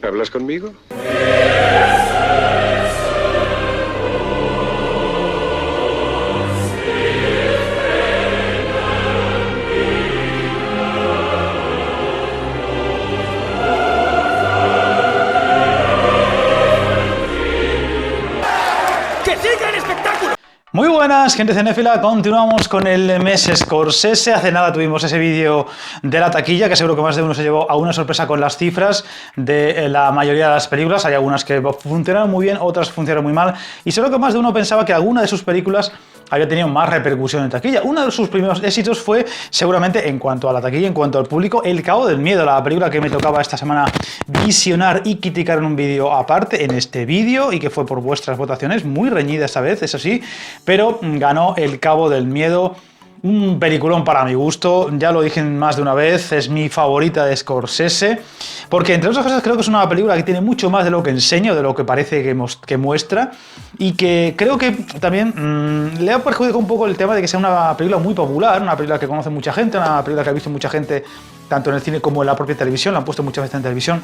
¿Hablas conmigo? Muy buenas, gente cinéfila, continuamos con el mes Scorsese. Hace nada tuvimos ese vídeo de la taquilla, que seguro que más de uno se llevó a una sorpresa con las cifras de la mayoría de las películas. Hay algunas que funcionaron muy bien, otras funcionaron muy mal, y seguro que más de uno pensaba que alguna de sus películas había tenido más repercusión en taquilla. Uno de sus primeros éxitos fue, seguramente, en cuanto a la taquilla, en cuanto al público, El Cabo del Miedo, la película que me tocaba esta semana visionar y criticar en un vídeo aparte, en este vídeo, y que fue por vuestras votaciones, muy reñida esta vez, eso sí, pero ganó El Cabo del Miedo. Un peliculón para mi gusto, ya lo dije más de una vez, es mi favorita de Scorsese, porque entre otras cosas creo que es una película que tiene mucho más de lo que enseña, de lo que parece que muestra, y que creo que también le ha perjudicado un poco el tema de que sea una película muy popular, una película que conoce mucha gente, una película que ha visto mucha gente tanto en el cine como en la propia televisión, la han puesto muchas veces en televisión.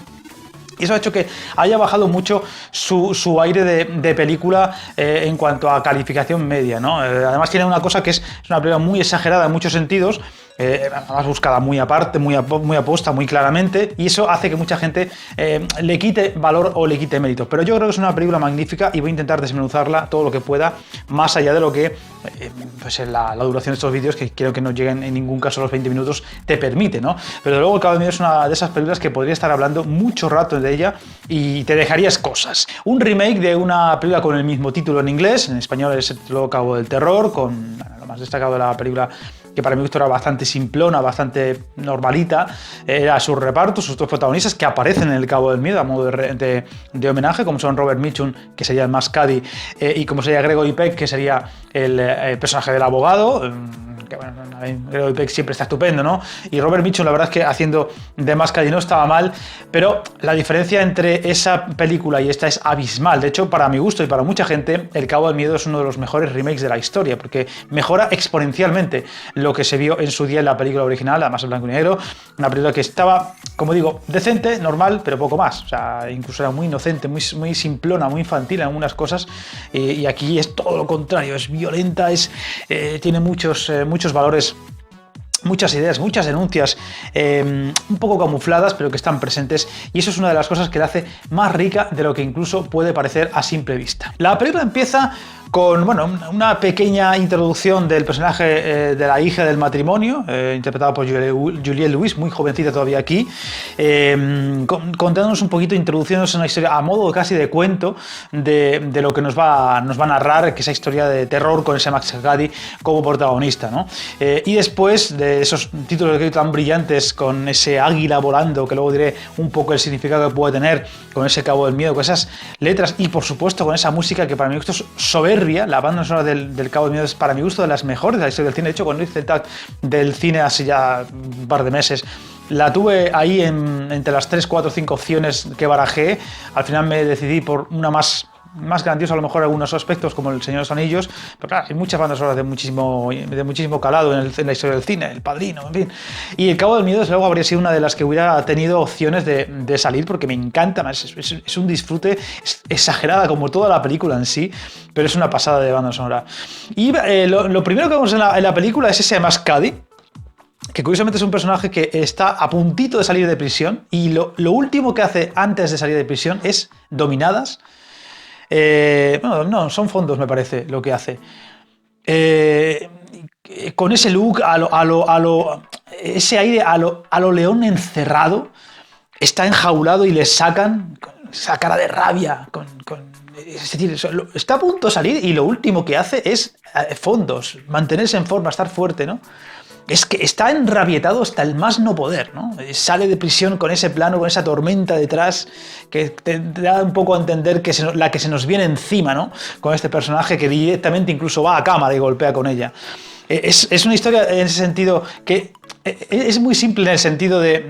Y eso ha hecho que haya bajado mucho su aire de película en cuanto a calificación media, ¿no? Además tiene una cosa que es una película muy exagerada en muchos sentidos, además buscada muy aparte, muy aposta, muy claramente, y eso hace que mucha gente le quite valor o le quite mérito. Pero yo creo que es una película magnífica y voy a intentar desmenuzarla todo lo que pueda, más allá de lo que pues la duración de estos vídeos, que creo que no lleguen en ningún caso a los 20 minutos, te permite, ¿no? Pero luego El Cabo del Miedo es una de esas películas que podría estar hablando mucho rato de ella y te dejarías cosas. Un remake de una película con el mismo título en inglés, en español es el título Cabo del Terror, con lo más destacado de la película, que para mi gusto era bastante simplona, bastante normalita, era su reparto, sus dos protagonistas que aparecen en El Cabo del Miedo a modo de homenaje, como son Robert Mitchum, que sería el Mas Cady, y como sería Gregory Peck, que sería el personaje del abogado, que bueno, Gregory Peck siempre está estupendo, ¿no? Y Robert Mitchum, la verdad es que haciendo de Mas Cady no estaba mal, pero la diferencia entre esa película y esta es abismal. De hecho, para mi gusto y para mucha gente, El Cabo del Miedo es uno de los mejores remakes de la historia, porque mejora exponencialmente lo que se vio en su día en la película original, además en blanco y negro, una película que estaba, como digo, decente, normal, pero poco más. O sea, incluso era muy inocente, muy simplona, muy infantil en algunas cosas, y aquí es todo lo contrario, es violenta, tiene muchos valores, muchas ideas, muchas denuncias, un poco camufladas, pero que están presentes, y eso es una de las cosas que la hace más rica de lo que incluso puede parecer a simple vista. La película empieza con, bueno, una pequeña introducción del personaje de la hija del matrimonio, interpretada por Juliette Lewis, muy jovencita todavía aquí, contándonos un poquito, introduciéndonos en una historia a modo casi de cuento de lo que nos va a narrar, que esa historia de terror con ese Mas Cady como protagonista, ¿no? Y después de esos títulos de crédito tan brillantes, con ese águila volando, que luego diré un poco el significado que puede tener, con ese Cabo del Miedo, con esas letras y por supuesto con esa música que para mi gusto es soberbia. La banda sonora del Cabo del Miedo es para mi gusto de las mejores de la historia del cine. De hecho, cuando hice el tag del cine hace ya un par de meses, la tuve ahí entre las 3, 4, 5 opciones que barajé. Al final me decidí por una más grandiosa, a lo mejor en algunos aspectos, como El Señor de los Anillos, pero claro, hay muchas bandas sonoras de muchísimo calado en la historia del cine, El Padrino, en fin. Y El Cabo del Miedo, desde luego, habría sido una de las que hubiera tenido opciones de salir, porque me encanta, es un disfrute, es exagerada como toda la película en sí, pero es una pasada de banda sonora. Y lo primero que vemos en la película es ese Mas Cady, que curiosamente es un personaje que está a puntito de salir de prisión, y lo último que hace antes de salir de prisión es Dominadas. Bueno, no, son fondos, me parece, lo que hace. Con ese look, ese aire a lo león encerrado, está enjaulado y le sacan esa cara de rabia. Es decir, está a punto de salir y lo último que hace es fondos, mantenerse en forma, estar fuerte, ¿no? Es que está enrabietado hasta el más no poder, ¿no? Sale de prisión con ese plano, con esa tormenta detrás, que te da un poco a entender que la que se nos viene encima, ¿no? Con este personaje que directamente incluso va a cámara y golpea con ella. Es una historia en ese sentido que es muy simple, en el sentido de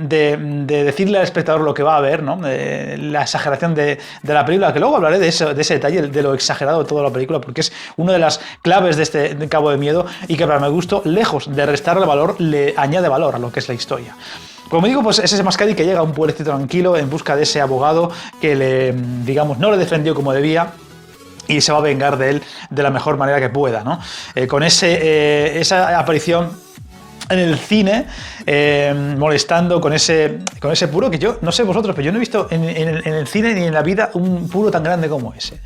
decirle al espectador lo que va a ver, ¿no? La exageración de la película, que luego hablaré de ese detalle, de lo exagerado de toda la película, porque es una de las claves de Cabo de Miedo, y que para mi gusto, lejos de restarle valor, le añade valor a lo que es la historia. Como digo, pues es ese Mascadi que llega a un pueblecito tranquilo en busca de ese abogado que no le defendió como debía, y se va a vengar de él de la mejor manera que pueda, ¿no? Con esa aparición en el cine, molestando con ese puro que yo, no sé vosotros, pero yo no he visto en el cine ni en la vida un puro tan grande como ese.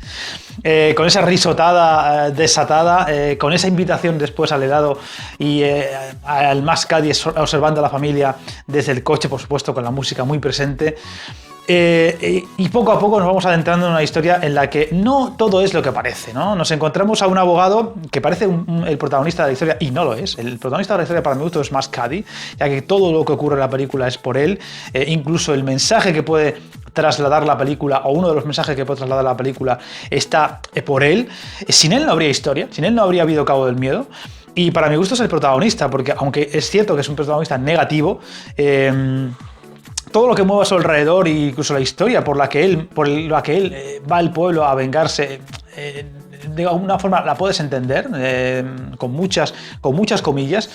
Con esa risotada desatada, con esa invitación después al helado y al Mascadi observando a la familia desde el coche, por supuesto, con la música muy presente. Y poco a poco nos vamos adentrando en una historia en la que no todo es lo que parece, ¿no? Nos encontramos a un abogado que parece el protagonista de la historia y no lo es. El protagonista de la historia para mi gusto es Mascadi, ya que todo lo que ocurre en la película es por él, incluso el mensaje que puede trasladar la película, o uno de los mensajes que puede trasladar la película, está por él. Sin él no habría historia, sin él no habría habido Cabo del Miedo. Y para mi gusto es el protagonista, porque aunque es cierto que es un protagonista negativo, todo lo que mueve a su alrededor, incluso la historia por la que él va al pueblo a vengarse, de alguna forma la puedes entender, con muchas comillas.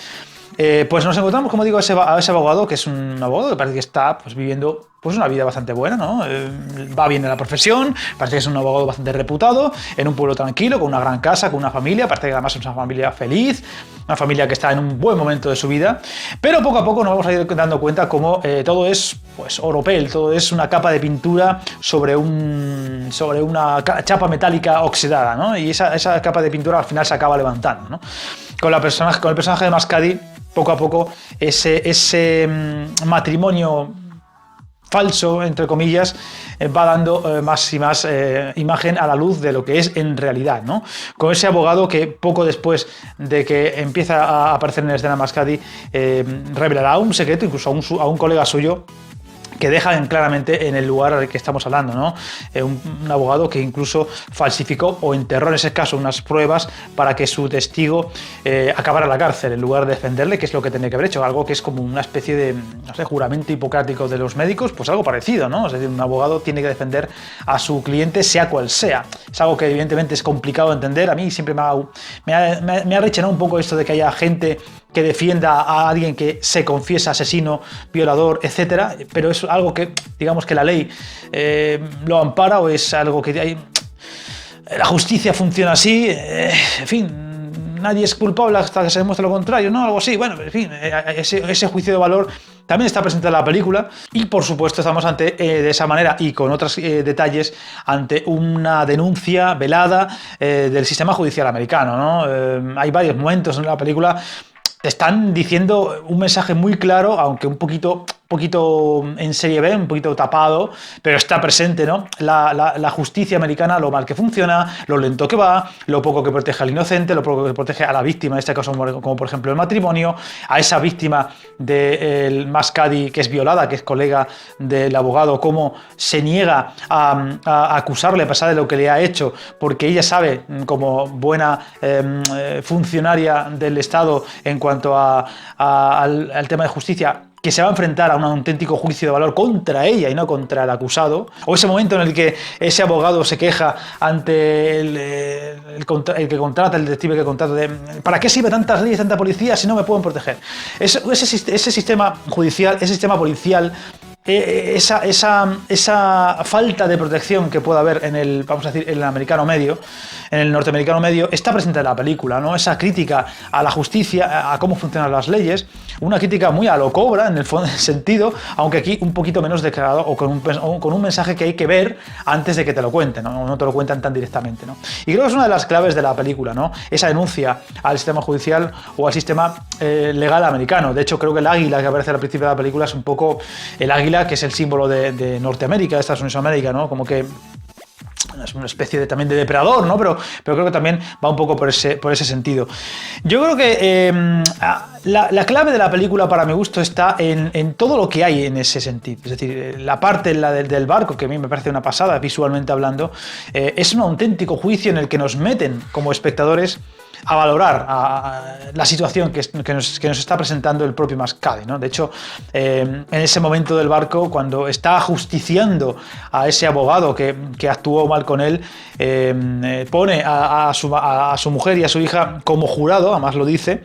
Pues nos encontramos, como digo, a ese abogado, que es un abogado que parece que está pues, viviendo pues, una vida bastante buena, ¿no? Va bien en la profesión, parece que es un abogado bastante reputado, en un pueblo tranquilo, con una gran casa, con una familia, parece que además es una familia feliz, una familia que está en un buen momento de su vida, pero poco a poco nos vamos a ir dando cuenta cómo todo es pues, oropel, todo es una capa de pintura sobre una chapa metálica oxidada, ¿no? Y esa capa de pintura al final se acaba levantando, ¿no? Con el personaje de Mascadi, poco a poco, ese matrimonio falso, entre comillas, va dando más y más imagen a la luz de lo que es en realidad, ¿no? Con ese abogado que poco después de que empieza a aparecer en la escena Mascadi, revelará un secreto, incluso a un colega suyo, que dejan claramente en el lugar al que estamos hablando, ¿no? Un abogado que incluso falsificó o enterró en ese caso unas pruebas para que su testigo acabara en la cárcel en lugar de defenderle, que es lo que tenía que haber hecho, algo que es como una especie de, no sé, juramento hipocrático de los médicos, pues algo parecido, ¿no? Es decir, un abogado tiene que defender a su cliente sea cual sea. Es algo que evidentemente es complicado de entender. A mí siempre me ha rechenado un poco esto de que haya gente que defienda a alguien que se confiesa asesino, violador, etcétera, pero es algo que, digamos que la ley lo ampara, o es algo que hay, la justicia funciona así, en fin, nadie es culpable hasta que se demuestre lo contrario, ¿no? Algo así, bueno, en fin, ese juicio de valor también está presente en la película y, por supuesto, estamos de esa manera y con otros detalles ante una denuncia velada del sistema judicial americano, ¿no? Hay varios momentos en la película te están diciendo un mensaje muy claro, aunque un poquito en serie B, un poquito tapado, pero está presente, ¿no? La justicia americana, lo mal que funciona, lo lento que va, lo poco que protege al inocente, lo poco que protege a la víctima, en este caso como por ejemplo el matrimonio, a esa víctima del Mascadi que es violada, que es colega del abogado, cómo se niega a acusarle a pesar de lo que le ha hecho, porque ella sabe, como buena funcionaria del Estado en cuanto al tema de justicia, que se va a enfrentar a un auténtico juicio de valor contra ella y no contra el acusado, o ese momento en el que ese abogado se queja ante el que contrata, el detective que contrata, de ¿para qué sirve tantas leyes, tanta policía si no me pueden proteger? Ese sistema judicial, ese sistema policial, esa falta de protección que puede haber en el, vamos a decir, en el americano medio, en el norteamericano medio, está presente en la película, ¿no? Esa crítica a la justicia, a cómo funcionan las leyes, una crítica muy a lo Cobra en el sentido, aunque aquí un poquito menos declarado o con un mensaje que hay que ver antes de que te lo cuenten, ¿no? No te lo cuentan tan directamente, ¿no? Y creo que es una de las claves de la película, ¿no? Esa denuncia al sistema judicial o al sistema legal americano. De hecho, creo que el águila que aparece al principio de la película es un poco el águila que es el símbolo de Norteamérica, de Estados Unidos de América, ¿no? Como que es una especie también de depredador, ¿no? Pero creo que también va un poco por ese sentido. Yo creo que la clave de la película, para mi gusto, está en todo lo que hay en ese sentido. Es decir, la parte del barco, que a mí me parece una pasada visualmente hablando, es un auténtico juicio en el que nos meten como espectadores a valorar la situación que nos está presentando el propio Mascadi, ¿no? De hecho, en ese momento del barco, cuando está justiciando a ese abogado que actuó mal con él, pone a su mujer y a su hija como jurado, además lo dice,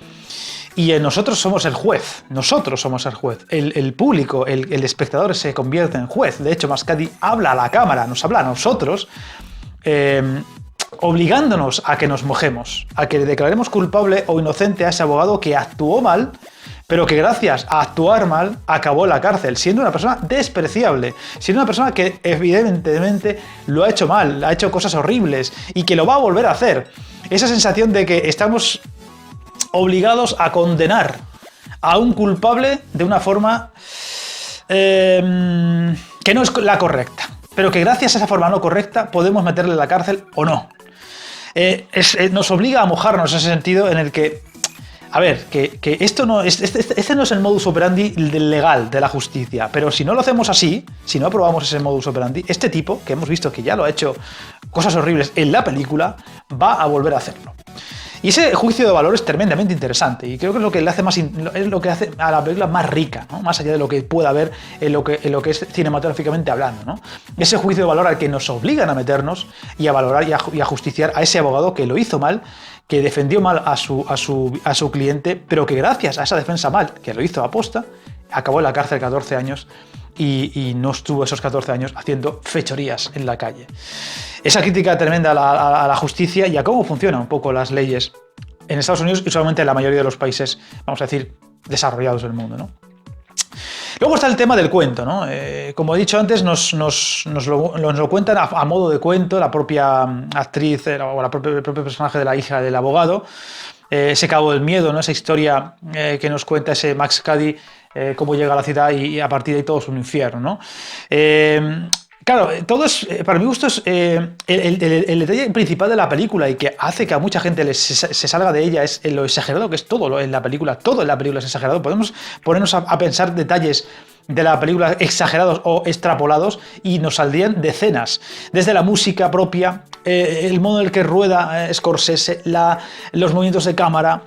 Y nosotros somos el juez, nosotros somos el juez. El público, el espectador se convierte en juez. De hecho, Mascadi habla a la cámara, nos habla a nosotros, obligándonos a que nos mojemos, a que declaremos culpable o inocente a ese abogado que actuó mal, pero que gracias a actuar mal acabó en la cárcel, siendo una persona despreciable, siendo una persona que evidentemente lo ha hecho mal, ha hecho cosas horribles y que lo va a volver a hacer. Esa sensación de que estamos obligados a condenar a un culpable de una forma que no es la correcta, pero que gracias a esa forma no correcta podemos meterle en la cárcel o no. Nos obliga a mojarnos en ese sentido en el que, a ver, que esto no es, este no es el modus operandi legal de la justicia, pero si no lo hacemos así, si no aprobamos ese modus operandi, este tipo, que hemos visto que ya lo ha hecho cosas horribles en la película, va a volver a hacerlo. Y ese juicio de valor es tremendamente interesante y creo que es lo que le hace es lo que hace a la película más rica, ¿no? Más allá de lo que pueda haber en lo que es cinematográficamente hablando, ¿no? Ese juicio de valor al que nos obligan a meternos y a valorar y a justiciar a ese abogado que lo hizo mal, que defendió mal a su cliente, pero que gracias a esa defensa mal, que lo hizo a posta, acabó en la cárcel 14 años y no estuvo esos 14 años haciendo fechorías en la calle. Esa crítica tremenda a la justicia y a cómo funcionan un poco las leyes en Estados Unidos y solamente en la mayoría de los países, vamos a decir, desarrollados del mundo, ¿no? Luego está el tema del cuento, ¿no? Como he dicho antes, nos lo cuentan a modo de cuento la propia actriz o el propio personaje de la hija del abogado, ese Cabo del Miedo, ¿no? Esa historia que nos cuenta ese Max Cady, cómo llega a la ciudad y a partir de ahí todo es un infierno, ¿no? Claro, todo es, para mi gusto, es el detalle principal de la película y que hace que a mucha gente se salga de ella es lo exagerado que es todo en la película. Todo en la película es exagerado. Podemos ponernos a pensar detalles de la película exagerados o extrapolados y nos saldrían decenas. Desde la música propia, el modo en el que rueda Scorsese, los movimientos de cámara,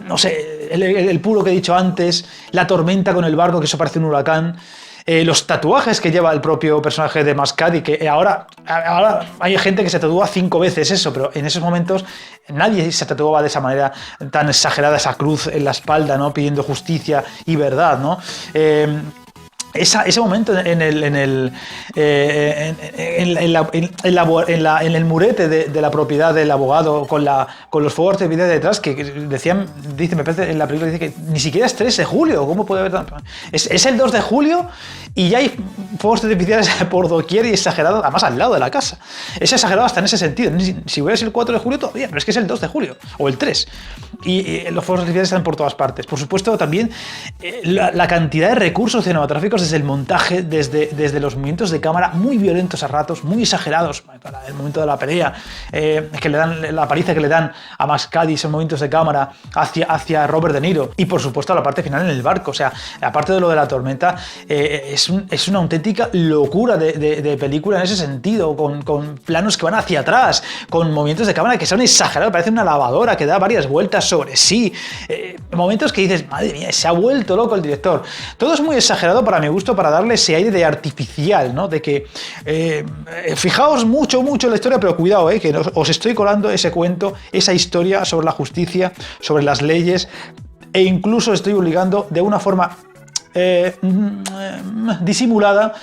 no sé, el puro que he dicho antes, la tormenta con el barco, que eso parece un huracán. Los tatuajes que lleva el propio personaje de Mascadi, que ahora hay gente que se tatúa 5 veces eso, pero en esos momentos nadie se tatuaba de esa manera tan exagerada, esa cruz en la espalda, ¿no? Pidiendo justicia y verdad, ¿no? Ese momento en el murete de la propiedad del abogado con los fuegos artificiales detrás que me parece en la película dice que ni siquiera es 3 de julio, ¿cómo puede haber tanto? Es el 2 de julio y ya hay fuegos artificiales por doquier y exagerados, además al lado de la casa. Es exagerado hasta en ese sentido. Si hubiera sido el 4 de julio todavía, pero es que es el 2 de julio o el 3. Y los fuegos artificiales están por todas partes. Por supuesto, también la cantidad de recursos cinematográficos desde el montaje, desde los movimientos de cámara muy violentos a ratos, muy exagerados para el momento de la pelea, que le dan la paliza que le dan a Mascadi, esos movimientos de cámara hacia Robert De Niro. Y por supuesto la parte final en el barco. O sea, aparte de lo de la tormenta, es una auténtica locura de película en ese sentido, con planos que van hacia atrás, con movimientos de cámara que son exagerados, parece una lavadora que da varias vueltas sobre sí, momentos que dices, madre mía, se ha vuelto loco el director. Todo es muy exagerado para mi gusto, para darle ese aire de artificial, ¿no? De que fijaos mucho en la historia, pero cuidado, que os estoy colando ese cuento, esa historia sobre la justicia, sobre las leyes, e incluso estoy obligando de una forma disimulada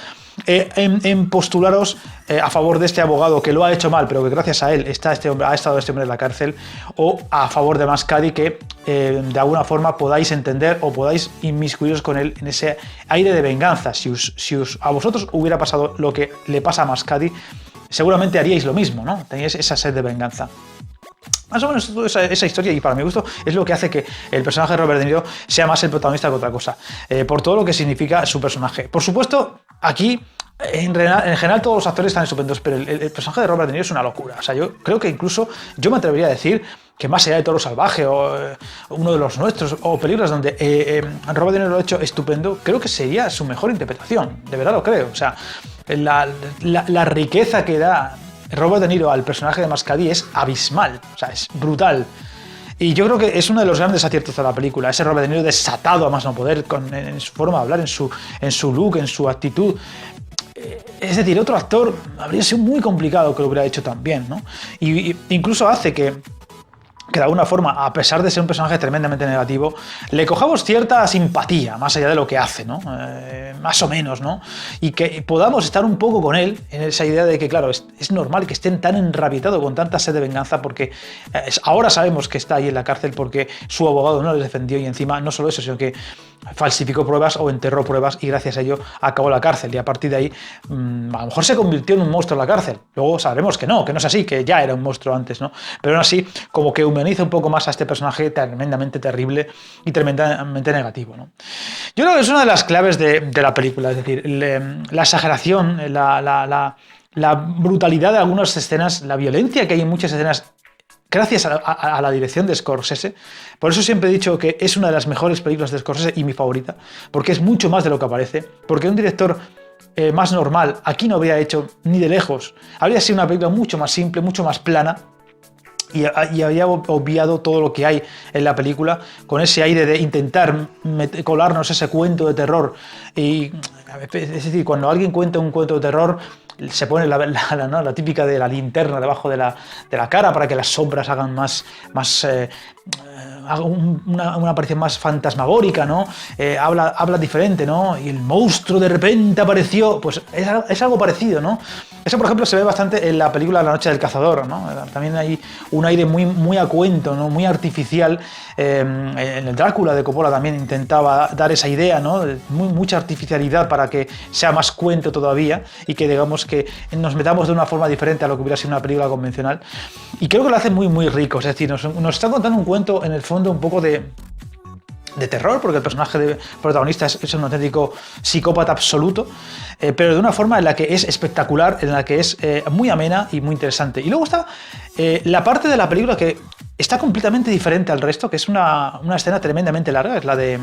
en postularos a favor de este abogado que lo ha hecho mal, pero que gracias a él ha estado este hombre en la cárcel, o a favor de Mascadi, que de alguna forma podáis entender o podáis inmiscuiros con él en ese aire de venganza. Si a vosotros hubiera pasado lo que le pasa a Mascadi, seguramente haríais lo mismo, ¿no? Teníais esa sed de venganza. Más o menos toda esa historia, y para mi gusto es lo que hace que el personaje de Robert De Niro sea más el protagonista que otra cosa, por todo lo que significa su personaje. Por supuesto, aquí en general todos los actores están estupendos, pero el personaje de Robert De Niro es una locura. O sea, yo creo que incluso yo me atrevería a decir que más allá de Toro Salvaje o uno de los nuestros, o películas donde Robert De Niro lo ha hecho estupendo, creo que sería su mejor interpretación, de verdad lo creo. O sea, la riqueza que da Robert De Niro al personaje de Mascadi es abismal, o sea, es brutal. Y yo creo que es uno de los grandes aciertos de la película, ese Robert De Niro desatado a más no poder, en su forma de hablar, en su look, en su actitud. Es decir, otro actor habría sido muy complicado que lo hubiera hecho tan bien, ¿no? Y incluso hace que que de alguna forma, a pesar de ser un personaje tremendamente negativo, le cojamos cierta simpatía, más allá de lo que hace, ¿no? Más o menos, ¿no? Y que podamos estar un poco con él en esa idea de que, claro, es normal que estén tan enrabietados con tanta sed de venganza porque ahora sabemos que está ahí en la cárcel porque su abogado no le defendió y encima no solo eso, sino que falsificó pruebas o enterró pruebas y gracias a ello acabó la cárcel y a partir de ahí a lo mejor se convirtió en un monstruo en la cárcel. Luego sabremos que no es así, que ya era un monstruo antes, ¿no? Pero aún así como que humaniza un poco más a este personaje tremendamente terrible y tremendamente negativo, ¿no? Yo creo que es una de las claves de la película, es decir, la exageración, la brutalidad de algunas escenas, la violencia que hay en muchas escenas gracias a la dirección de Scorsese. Por eso siempre he dicho que es una de las mejores películas de Scorsese y mi favorita, porque es mucho más de lo que parece, porque un director más normal aquí no habría hecho ni de lejos, habría sido una película mucho más simple, mucho más plana, y había obviado todo lo que hay en la película con ese aire de intentar colarnos ese cuento de terror. Y, es decir, cuando alguien cuenta un cuento de terror se pone la típica de la linterna debajo de la cara para que las sombras hagan una aparición más fantasmagórica, ¿no? Habla diferente, ¿no? Y el monstruo de repente apareció, pues es algo parecido, ¿no? Eso, por ejemplo, se ve bastante en la película La noche del cazador, ¿no? También hay un aire muy a cuento, ¿no? Muy artificial. En el Drácula de Coppola también intentaba dar esa idea, ¿no? Mucha artificialidad para que sea más cuento todavía y que digamos que nos metamos de una forma diferente a lo que hubiera sido una película convencional. Y creo que lo hace muy rico, es decir, nos está contando un cuento en el fondo un poco de terror, porque el personaje protagonista es un auténtico psicópata absoluto, pero de una forma en la que es espectacular, en la que es muy amena y muy interesante. Y luego está la parte de la película que está completamente diferente al resto, que es una escena tremendamente larga, es la del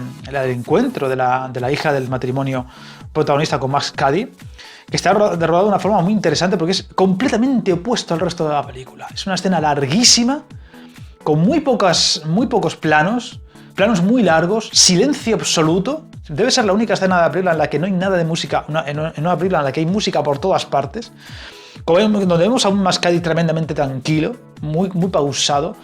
encuentro de la hija del matrimonio protagonista con Max Cady, que está rodada de una forma muy interesante porque es completamente opuesto al resto de la película. Es una escena larguísima, con muy pocos planos muy largos, silencio absoluto. Debe ser la única escena de la película en la que no hay nada de música, en una película en la que hay música por todas partes, donde vemos a un Mascadi tremendamente tranquilo, muy pausado,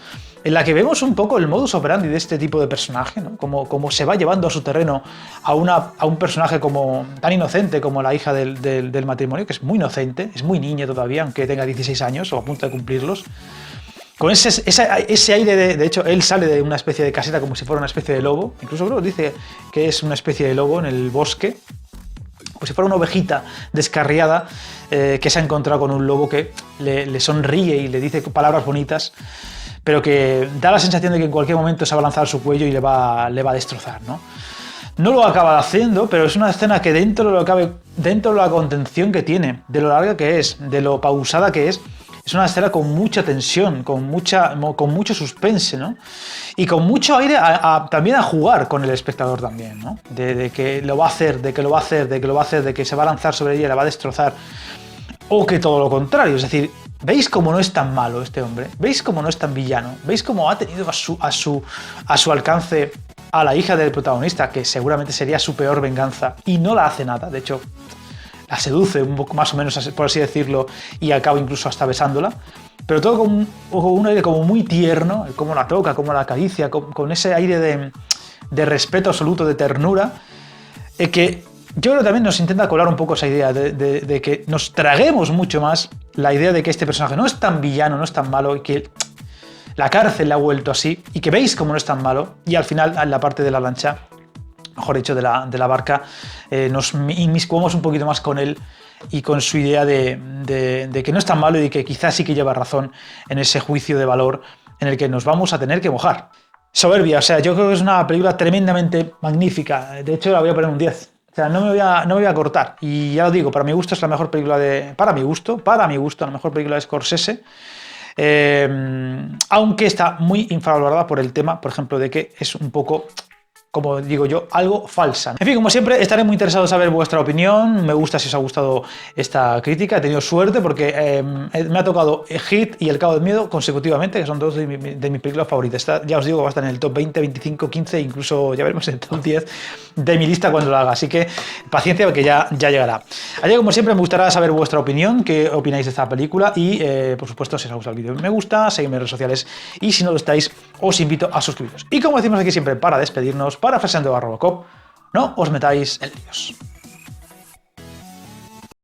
en la que vemos un poco el modus operandi de este tipo de personaje, ¿no? Como se va llevando a su terreno a un personaje como tan inocente como la hija del matrimonio, que es muy inocente, es muy niña todavía, aunque tenga 16 años o a punto de cumplirlos. Con ese aire de hecho, él sale de una especie de caseta como si fuera una especie de lobo. Incluso creo que dice que es una especie de lobo en el bosque. Como si fuera una ovejita descarriada que se ha encontrado con un lobo que le sonríe y le dice palabras bonitas, pero que da la sensación de que en cualquier momento se va a lanzar a su cuello y le va a destrozar, ¿no? No lo acaba haciendo, pero es una escena que dentro de la contención que tiene, de lo larga que es, de lo pausada que es una escena con mucha tensión, con mucho suspense, ¿no? Y con mucho aire también a jugar con el espectador también, ¿no? De que lo va a hacer, de que se va a lanzar sobre ella y la va a destrozar. O que todo lo contrario, es decir, ¿veis cómo no es tan malo este hombre? ¿Veis cómo no es tan villano? ¿Veis cómo ha tenido a su alcance a la hija del protagonista, que seguramente sería su peor venganza, y no la hace nada? De hecho, la seduce un poco más o menos, por así decirlo, y acaba incluso hasta besándola, pero todo con un aire como muy tierno, cómo la toca, cómo la acaricia, con ese aire de respeto absoluto, de ternura, que yo creo que también nos intenta colar un poco esa idea de que nos traguemos mucho más la idea de que este personaje no es tan villano, no es tan malo, y que la cárcel le ha vuelto así, y que veis cómo no es tan malo, y al final, en la parte de la lancha, mejor dicho, de la barca, nos inmiscuamos un poquito más con él y con su idea de que no es tan malo y de que quizás sí que lleva razón en ese juicio de valor en el que nos vamos a tener que mojar. Soberbia, o sea, yo creo que es una película tremendamente magnífica. De hecho, la voy a poner un 10. O sea, no me voy a cortar. Y ya lo digo, para mi gusto es la mejor película para mi gusto, la mejor película de Scorsese. Aunque está muy infravalorada por el tema, por ejemplo, de que es un poco como digo yo, algo falsa. En fin, como siempre, estaré muy interesado en saber vuestra opinión. Me gusta si os ha gustado esta crítica. He tenido suerte porque me ha tocado Hit y El Cabo del Miedo consecutivamente, que son dos de mis películas favoritas. Ya os digo, va a estar en el top 20, 25, 15, incluso ya veremos en el top 10 de mi lista cuando lo haga. Así que paciencia porque ya llegará. Así que, como siempre, me gustará saber vuestra opinión, qué opináis de esta película y, por supuesto, si os ha gustado el vídeo, me gusta, seguidme en redes sociales y si no lo estáis, os invito a suscribiros. Y como decimos aquí siempre, para despedirnos, parafraseando a Robocop, no os metáis en líos.